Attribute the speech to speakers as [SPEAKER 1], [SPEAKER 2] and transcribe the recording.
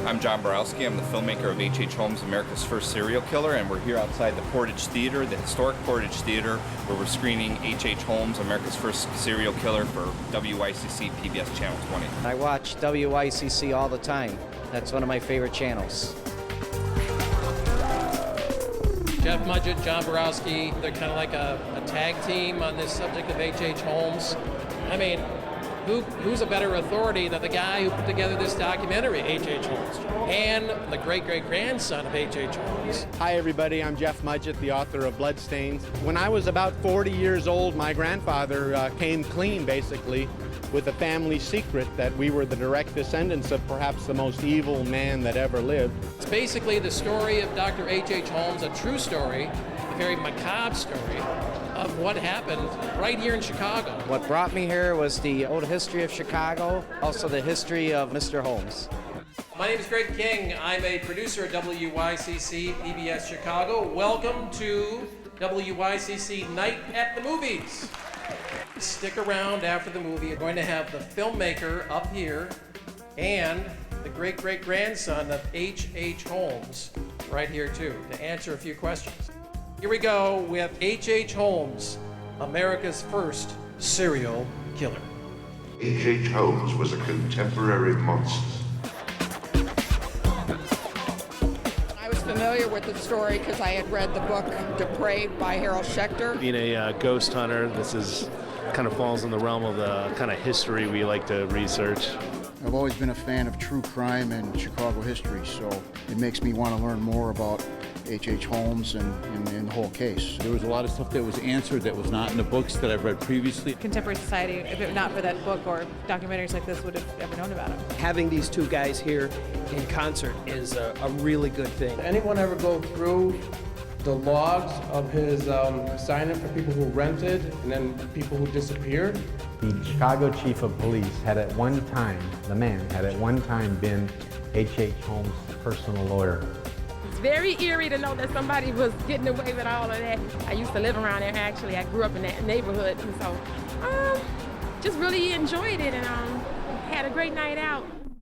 [SPEAKER 1] I'm John Borowski. I'm the filmmaker of H.H. Holmes, America's First Serial Killer, and we're here outside the Portage Theater, the historic Portage Theater, where we're screening H.H. Holmes, America's First Serial Killer for WYCC PBS Channel 20.
[SPEAKER 2] I watch WYCC all the time. That's one of my favorite channels.
[SPEAKER 3] Jeff Mudgett, John Borowski, they're kind of like a tag team on this subject of H.H. Holmes. I mean, who's a better authority than the guy who put together this documentary, H.H. Holmes, and the great-great-grandson of H.H. Holmes?
[SPEAKER 4] Hi, everybody. I'm Jeff Mudgett, the author of Bloodstains. When I was about 40 years old, my grandfather came clean, basically, with a family secret that we were the direct descendants of perhaps the most evil man that ever lived.
[SPEAKER 3] It's basically the story of Dr. H.H. Holmes, a true story, a very macabre story of what happened right here in Chicago.
[SPEAKER 2] What brought me here was the old history of Chicago, also the history of Mr. Holmes.
[SPEAKER 3] My name is Greg King. I'm a producer at WYCC PBS Chicago. Welcome to WYCC Night at the Movies. Stick around after the movie. You're going to have the filmmaker up here and the great-great-grandson of H.H. Holmes right here too to answer a few questions. Here we go with H.H. Holmes, America's first serial killer.
[SPEAKER 5] H.H. Holmes was a contemporary monster.
[SPEAKER 6] I was familiar with the story because I had read the book Depraved by Harold Schechter.
[SPEAKER 7] Being a ghost hunter, this is kind of falls in the realm of the kind of history we like to research.
[SPEAKER 8] I've always been a fan of true crime and Chicago history, so it makes me want to learn more about H.H. Holmes and the whole case.
[SPEAKER 9] There was a lot of stuff that was answered that was not in the books that I've read previously.
[SPEAKER 10] Contemporary society, if it not for that book or documentaries like this, would have ever known about it.
[SPEAKER 11] Having these two guys here in concert is a really good thing.
[SPEAKER 12] Did anyone ever go through the logs of his assignment for people who rented and then people who disappeared?
[SPEAKER 13] The Chicago chief of police had at one time, the man had at one time been H.H. Holmes' personal lawyer.
[SPEAKER 10] It's very eerie to know that somebody was getting away with all of that. I used to live around there, actually. I grew up in that neighborhood, and so just really enjoyed it and had a great night out.